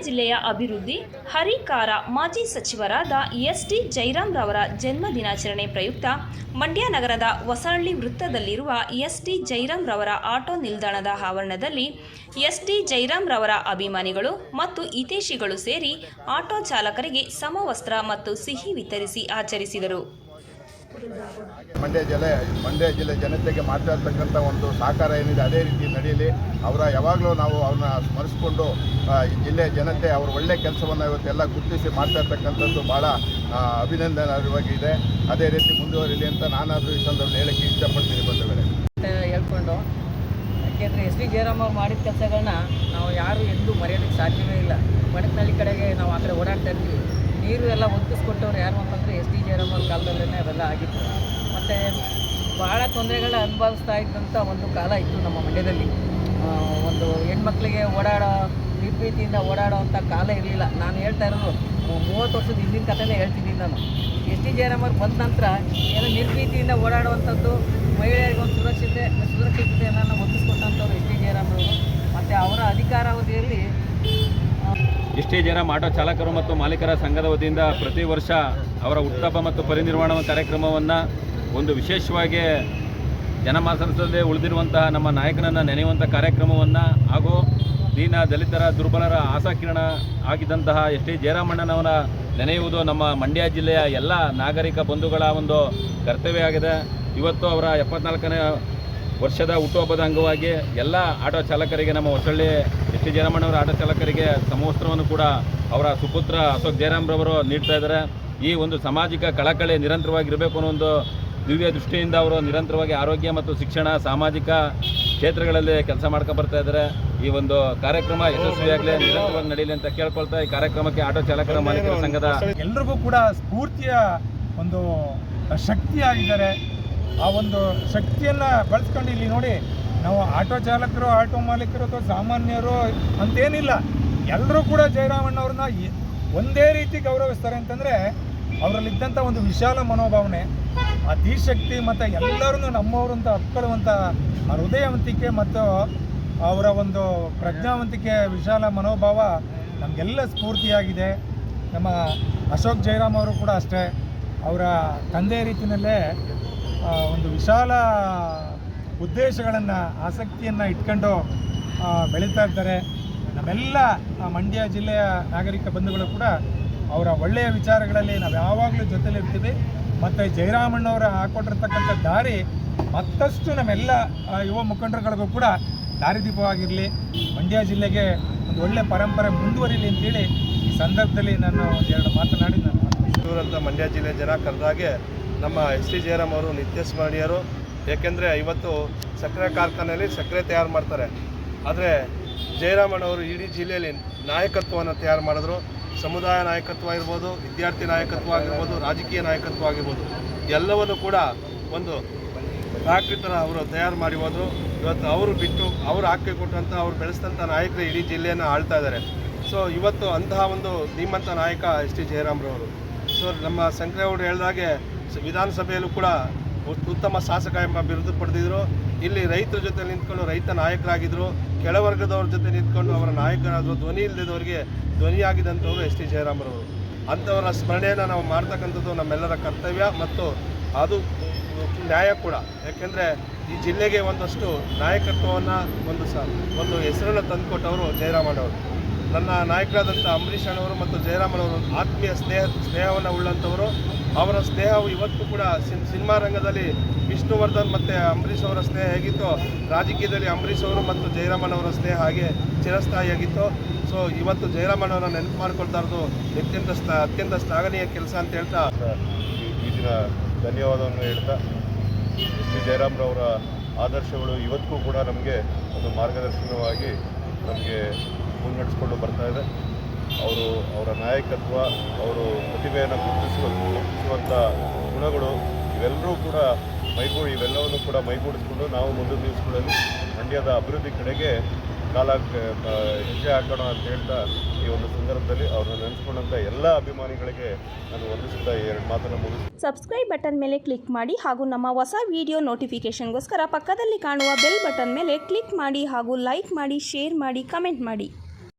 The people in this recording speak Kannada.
ಜಿಲ್ಲೆಯ ಅಭಿವೃದ್ಧಿ ಹರಿಕಾರ ಮಾಜಿ ಸಚಿವರಾದ ಎಸ್.ಟಿ. ಜಯರಾಮ್ ರವರ ಜನ್ಮ ದಿನಾಚರಣೆ ಪ್ರಯುಕ್ತ ಮಂಡ್ಯ ನಗರದ ಹೊಸಹಳ್ಳಿ ವೃತ್ತದಲ್ಲಿರುವ ಎಸ್.ಟಿ. ಜಯರಾಮ್ ರವರ ಆಟೋ ನಿಲ್ದಾಣದ ಆವರಣದಲ್ಲಿ ಎಸ್.ಟಿ. ಜಯರಾಮ್ ರವರ ಅಭಿಮಾನಿಗಳು ಮತ್ತು ಹಿತೈಷಿಗಳು ಸೇರಿ ಆಟೋ ಚಾಲಕರಿಗೆ ಸಮವಸ್ತ್ರ ಮತ್ತು ಸಿಹಿ ವಿತರಿಸಿ ಆಚರಿಸಿದರು. ಮಂಡ್ಯ ಜಿಲ್ಲೆ ಜನತೆಗೆ ಮಾಡ್ತಾ ಇರ್ತಕ್ಕಂಥ ಒಂದು ಸಹಕಾರ ಏನಿದೆ ಅದೇ ರೀತಿ ನಡೆಯಲಿ. ಯಾವಾಗಲೂ ನಾವು ಅವ್ರನ್ನ ಸ್ಮರಿಸಿಕೊಂಡು ಜಿಲ್ಲೆಯ ಜನತೆ ಅವ್ರ ಒಳ್ಳೆ ಕೆಲಸವನ್ನು ಇವತ್ತೆಲ್ಲ ಗುರುತಿಸಿ ಮಾಡ್ತಾ ಇರ್ತಕ್ಕಂಥದ್ದು ಭಾಳ ಅಭಿನಂದನಾರ್ಹವಾಗಿದೆ. ಅದೇ ರೀತಿ ಮುಂದುವರಿಲಿ ಅಂತ ನಾನಾದರೂ ಈ ಸಂದರ್ಭದಲ್ಲಿ ಹೇಳಕ್ಕೆ ಇಷ್ಟಪಡ್ತೀನಿ. ಬಂದವರೆ ಹೇಳ್ಕೊಂಡು, ಯಾಕೆಂದರೆ ಎಸ್ ಟಿ ಜಯರಾಮ್ ಅವ್ರು ಮಾಡಿದ ಕೆಲಸಗಳನ್ನ ನಾವು ಯಾರು ಎಂದೂ ಮರೆಯೋದಕ್ಕೆ ಸಾಧ್ಯವೇ ಇಲ್ಲ. ಬಡಕನಹಳ್ಳಿ ಕಡೆಗೆ ನಾವು ಆ ಕಡೆ ಓಡಾಡ್ತಾ ಇರ್ತೀವಿ. ನೀರು ಎಲ್ಲ ಒದಗಿಸ್ಕೊಟ್ಟವ್ರು ಯಾರು ಅಂತಂದರೆ ಎಸ್ ಟಿ ಜಯರಾಮ್ ಅವ್ರ ಕಾಲದಲ್ಲೇ ಅವೆಲ್ಲ ಆಗಿತ್ತು. ಮತ್ತು ಭಾಳ ತೊಂದರೆಗಳನ್ನ ಅನುಭವಿಸ್ತಾ ಇದ್ದಂಥ ಒಂದು ಕಾಲ ಇತ್ತು ನಮ್ಮ ಮಂಡ್ಯದಲ್ಲಿ. ಒಂದು ಹೆಣ್ಮಕ್ಳಿಗೆ ನಿರ್ಭೀತಿಯಿಂದ ಓಡಾಡೋ ಅಂಥ ಕಾಲ ಇರಲಿಲ್ಲ. ನಾನು ಹೇಳ್ತಾ ಇರೋದು 30 ವರ್ಷದ ಹಿಂದಿನ ಕಥೆನೇ ಹೇಳ್ತಿದ್ದೀನಿ ನಾನು. ಎಸ್ ಟಿ ಜಯರಾಮ್ ಅವ್ರು ಬಂದ ನಂತರ ಏನೋ ನಿರ್ಭೀತಿಯಿಂದ ಓಡಾಡುವಂಥದ್ದು, ಮಹಿಳೆಯರಿಗೆ ಒಂದು ಸುರಕ್ಷತೆಯನ್ನು ಒದಗಿಸ್ಕೊಟ್ಟಂಥವ್ರು ಎಸ್ ಟಿ ಜಯರಾಮ್ ಅವರು. ಮತ್ತು ಅವರ ಅಧಿಕಾರಾವಧಿಯಲ್ಲಿ ಎಸ್ ಟಿ ಜಯರಾಮ್ ಆಟೋ ಚಾಲಕರು ಮತ್ತು ಮಾಲೀಕರ ಸಂಘದ ವತಿಯಿಂದ ಪ್ರತಿ ವರ್ಷ ಅವರ ಹುಟ್ಟುಹಬ್ಬ ಮತ್ತು ಪರಿನಿರ್ವಾಣ ಕಾರ್ಯಕ್ರಮವನ್ನು ಒಂದು ವಿಶೇಷವಾಗಿ ಜನಮಾನಸದಲ್ಲಿ ಉಳಿದಿರುವಂತಹ ನಮ್ಮ ನಾಯಕನನ್ನು ನೆನೆಯುವಂಥ ಕಾರ್ಯಕ್ರಮವನ್ನು ಹಾಗೂ ದೀನ ದಲಿತರ ದುರ್ಬಲರ ಆಶಾಕಿರಣ ಆಗಿದ್ದಂತಹ ಎಸ್ ಟಿ ಜಯರಾಮಣ್ಣನವರ ನೆನೆಯುವುದು ನಮ್ಮ ಮಂಡ್ಯ ಜಿಲ್ಲೆಯ ಎಲ್ಲ ನಾಗರಿಕ ಬಂಧುಗಳ ಒಂದು ಕರ್ತವ್ಯ ಆಗಿದೆ. ಇವತ್ತು ಅವರ 74ನೇ ವರ್ಷದ ಹುಟ್ಟುಹಬ್ಬದ ಅಂಗವಾಗಿ ಎಲ್ಲ ಆಟೋ ಚಾಲಕರಿಗೆ, ನಮ್ಮ ಹೊಸಳ್ಳಿ ಎಸ್ ಟಿ ಜಯರಾಮಣ್ಣವರ ಆಟೋ ಚಾಲಕರಿಗೆ ಸಮವಸ್ತ್ರವನ್ನು ಕೂಡ ಅವರ ಸುಪುತ್ರ ಅಶೋಕ್ ಜಯರಾಮ್ ರವರು ನೀಡ್ತಾ ಇದ್ದಾರೆ. ಈ ಒಂದು ಸಾಮಾಜಿಕ ಕಳಕಳಿ ನಿರಂತರವಾಗಿರಬೇಕು ಅನ್ನೋ ಒಂದು ದಿವ್ಯ ದೃಷ್ಟಿಯಿಂದ ಅವರು ನಿರಂತರವಾಗಿ ಆರೋಗ್ಯ ಮತ್ತು ಶಿಕ್ಷಣ, ಸಾಮಾಜಿಕ ಕ್ಷೇತ್ರಗಳಲ್ಲಿ ಕೆಲಸ ಮಾಡ್ಕೊಂಡು ಬರ್ತಾ ಇದ್ದಾರೆ. ಈ ಒಂದು ಕಾರ್ಯಕ್ರಮ ಯಶಸ್ವಿಯಾಗಲಿ, ನಿರಂತರವಾಗಿ ನಡೆಯಲಿ ಅಂತ ಕೇಳ್ಕೊಳ್ತಾ ಈ ಕಾರ್ಯಕ್ರಮಕ್ಕೆ ಆಟೋ ಚಾಲಕರ ಮಾಲೀಕರ ಸಂಘದ ಎಲ್ಲರಿಗೂ ಕೂಡ ಸ್ಫೂರ್ತಿಯ ಒಂದು ಶಕ್ತಿಯಾಗಿದ್ದಾರೆ. ಆ ಒಂದು ಶಕ್ತಿಯನ್ನು ಬಳಸ್ಕೊಂಡು ಇಲ್ಲಿ ನೋಡಿ, ನಾವು ಆಟೋ ಚಾಲಕರು, ಆಟೋ ಮಾಲೀಕರು ಅಥವಾ ಸಾಮಾನ್ಯರು ಅಂತೇನಿಲ್ಲ, ಎಲ್ಲರೂ ಕೂಡ ಜಯರಾಮಣ್ಣವ್ರನ್ನ ಒಂದೇ ರೀತಿ ಗೌರವಿಸ್ತಾರೆ. ಅಂತಂದರೆ ಅವರಲ್ಲಿದ್ದಂಥ ಒಂದು ವಿಶಾಲ ಮನೋಭಾವನೆ, ಆ ಧೀಶಕ್ತಿ ಮತ್ತು ಎಲ್ಲರನ್ನೂ ನಮ್ಮವರು ಅಂತ ಅಪ್ಕೊಳ್ಳುವಂಥ ಆ ಹೃದಯವಂತಿಕೆ ಮತ್ತು ಅವರ ಒಂದು ಪ್ರಜ್ಞಾವಂತಿಕೆ, ವಿಶಾಲ ಮನೋಭಾವ ನಮಗೆಲ್ಲ ಸ್ಫೂರ್ತಿಯಾಗಿದೆ. ನಮ್ಮ ಅಶೋಕ್ ಜಯರಾಮ್ ಅವರು ಕೂಡ ಅಷ್ಟೇ, ಅವರ ತಂದೆ ರೀತಿಯಲ್ಲೇ ಒಂದು ವಿಶಾಲ ಉದ್ದೇಶಗಳನ್ನು, ಆಸಕ್ತಿಯನ್ನು ಇಟ್ಕೊಂಡು ಬೆಳೀತಾ ಇರ್ತಾರೆ. ನಮ್ಮೆಲ್ಲ ಮಂಡ್ಯ ಜಿಲ್ಲೆಯ ನಾಗರಿಕ ಬಂಧುಗಳು ಕೂಡ ಅವರ ಒಳ್ಳೆಯ ವಿಚಾರಗಳಲ್ಲಿ ನಾವು ಯಾವಾಗಲೂ ಜೊತೆಲಿರ್ತೀವಿ. ಮತ್ತು ಜಯರಾಮಣ್ಣವರ ಹಾಕ್ಕೊಟ್ಟಿರ್ತಕ್ಕಂಥ ದಾರಿ ಮತ್ತಷ್ಟು ನಮ್ಮೆಲ್ಲ ಯುವ ಮುಖಂಡರುಗಳಿಗೂ ಕೂಡ ದಾರಿದೀಪವಾಗಿರಲಿ, ಮಂಡ್ಯ ಜಿಲ್ಲೆಗೆ ಒಂದು ಒಳ್ಳೆಯ ಪರಂಪರೆ ಮುಂದುವರಿಲಿ ಅಂತೇಳಿ ಈ ಸಂದರ್ಭದಲ್ಲಿ ನಾನು ಎರಡು ಮಾತನಾಡಿ ಅಂತ ಮಂಡ್ಯ ಜಿಲ್ಲೆ ಜನ ಕರೆದಾಗೆ ನಮ್ಮ ಎಸ್ ಟಿ ಜಯರಾಮ್ ಅವರು ನಿತ್ಯ ಸ್ಮರಣೀಯರು. ಏಕೆಂದರೆ ಇವತ್ತು ಸಕ್ಕರೆ ಕಾರ್ಖಾನೆಯಲ್ಲಿ ಸಕ್ಕರೆ ತಯಾರು ಮಾಡ್ತಾರೆ, ಆದರೆ ಜಯರಾಮಣ್ಣವರು ಇಡೀ ಜಿಲ್ಲೆಯಲ್ಲಿ ನಾಯಕತ್ವವನ್ನು ತಯಾರು ಮಾಡಿದ್ರು. ಸಮುದಾಯ ನಾಯಕತ್ವ ಆಗಿರ್ಬೋದು, ವಿದ್ಯಾರ್ಥಿ ನಾಯಕತ್ವ ಆಗಿರ್ಬೋದು, ರಾಜಕೀಯ ನಾಯಕತ್ವ ಆಗಿರ್ಬೋದು, ಎಲ್ಲವನ್ನು ಕೂಡ ಒಂದು ಫ್ಯಾಕ್ಟ್ರಿ ಥರ ಅವರು ತಯಾರು ಮಾಡಿ ಹೋದರು. ಇವತ್ತು ಅವರು ಬಿಟ್ಟು ಅವರು ಹಾಕಿ ಕೊಟ್ಟಂಥ ಅವ್ರು ಬೆಳೆಸಿದಂಥ ನಾಯಕರು ಇಡೀ ಜಿಲ್ಲೆಯನ್ನು ಆಳ್ತಾ ಇದ್ದಾರೆ. ಸೊ ಇವತ್ತು ಅಂತಹ ಒಂದು ಧೀಮಂತ ನಾಯಕ ಎಸ್ ಟಿ ಜಯರಾಮ್ರವರು. ಸೊ ನಮ್ಮ ಸಂಕ್ರೇಗೌಡರು ಹೇಳಿದಾಗೆ ವಿಧಾನಸಭೆಯಲ್ಲೂ ಕೂಡ ಉತ್ತಮ ಶಾಸಕ ಎಂಬ ಬಿರುದು ಪಡೆದಿದ್ದರು. ಇಲ್ಲಿ ರೈತರ ಜೊತೆ ನಿಂತ್ಕೊಂಡು ರೈತ ನಾಯಕರಾಗಿದ್ದರು, ಕೆಳವರ್ಗದವ್ರ ಜೊತೆ ನಿಂತ್ಕೊಂಡು ಅವರ ನಾಯಕರಾದರು. ಧ್ವನಿ ಇಲ್ಲದವರಿಗೆ ಧ್ವನಿಯಾಗಿದ್ದಂಥವ್ರು ಎಸ್ ಟಿ ಜಯರಾಮ್ರವರು. ಅಂಥವರ ಸ್ಮರಣೆಯನ್ನು ನಾವು ಮಾಡ್ತಕ್ಕಂಥದ್ದು ನಮ್ಮೆಲ್ಲರ ಕರ್ತವ್ಯ ಮತ್ತು ಅದು ನ್ಯಾಯ ಕೂಡ. ಯಾಕೆಂದರೆ ಈ ಜಿಲ್ಲೆಗೆ ಒಂದಷ್ಟು ನಾಯಕತ್ವವನ್ನು ಒಂದು ಹೆಸರನ್ನು ತಂದುಕೊಟ್ಟವರು ಜಯರಾಮಣ್ಣವರು. ನನ್ನ ನಾಯಕರಾದಂಥ ಅಂಬರೀಷ್ ಅಣ್ಣವರು ಮತ್ತು ಜಯರಾಮಣ್ಣವರು ಆತ್ಮೀಯ ಸ್ನೇಹವನ್ನು ಉಳ್ಳಂಥವರು. ಅವರ ಸ್ನೇಹವು ಇವತ್ತು ಕೂಡ ಸಿನಿಮಾ ರಂಗದಲ್ಲಿ ವಿಷ್ಣುವರ್ಧನ್ ಮತ್ತು ಅಂಬರೀಷ್ ಅವರ ಸ್ನೇಹ ಹೇಗಿತ್ತು, ರಾಜಕೀಯದಲ್ಲಿ ಅಂಬರೀಷ್ ಅವರು ಮತ್ತು ಜಯರಾಮಣ್ಣವರ ಸ್ನೇಹ ಹಾಗೆ ಚಿರಸ್ಥಾಯಿಯಾಗಿತ್ತು. ಸೊ ಇವತ್ತು ಜಯರಾಮಣ್ಣವರನ್ನ ನೆನಪು ಮಾಡ್ಕೊಳ್ತಾ ಇರೋದು ಅತ್ಯಂತ ಶ್ಲಾಘನೀಯ ಕೆಲಸ ಅಂತ ಹೇಳ್ತಾ ಈ ದಿನ ಧನ್ಯವಾದವನ್ನು ಹೇಳ್ತಾ, ಎಸ್ ಟಿ ಜಯರಾಮ್ರವರ ಆದರ್ಶಗಳು ಇವತ್ತಿಗೂ ಕೂಡ ನಮಗೆ ಒಂದು ಮಾರ್ಗದರ್ಶನವಾಗಿ ನಮಗೆ ಮುನ್ನಡೆಸ್ಕೊಂಡು ಬರ್ತಾ ಇದೆ. ಅವರ ನಾಯಕತ್ವ, ಅವರು ಪ್ರತಿಭೆಯನ್ನು ಗುರುತಿಸುವಂಥ ಗುಣಗಳು ಇವೆಲ್ಲವೂ ಕೂಡ ಇವೆಲ್ಲವನ್ನು ಕೂಡ ಮೈಗೂಡಿಸ್ಕೊಂಡು ನಾವು ಮುಂದಿನ ದಿವಸಗಳಲ್ಲಿ ಮಂಡ್ಯದ ಅಭಿವೃದ್ಧಿ ಕಡೆಗೆ ಹೆಜ್ಜೆ ಹಾಕೋಣ ಅಂತ ಹೇಳ್ತಾ ಈ ಒಂದು ಸಂದರ್ಭದಲ್ಲಿ ಅವ್ರನ್ನ ನೆನೆಸ್ಕೊಂಡಂಥ ಎಲ್ಲ ಅಭಿಮಾನಿಗಳಿಗೆ ನಾನು ವಂದಿಸುತ್ತಾ ಎರಡು ಮಾತನ್ನು ಮುಗಿಸ್ತೀನಿ. ಸಬ್ಸ್ಕ್ರೈಬ್ ಬಟನ್ ಮೇಲೆ ಕ್ಲಿಕ್ ಮಾಡಿ ಹಾಗೂ ನಮ್ಮ ಹೊಸ ವಿಡಿಯೋ ನೋಟಿಫಿಕೇಷನ್ಗೋಸ್ಕರ ಪಕ್ಕದಲ್ಲಿ ಕಾಣುವ ಬೆಲ್ ಬಟನ್ ಮೇಲೆ ಕ್ಲಿಕ್ ಮಾಡಿ ಹಾಗೂ ಲೈಕ್ ಮಾಡಿ, ಶೇರ್ ಮಾಡಿ, ಕಮೆಂಟ್ ಮಾಡಿ.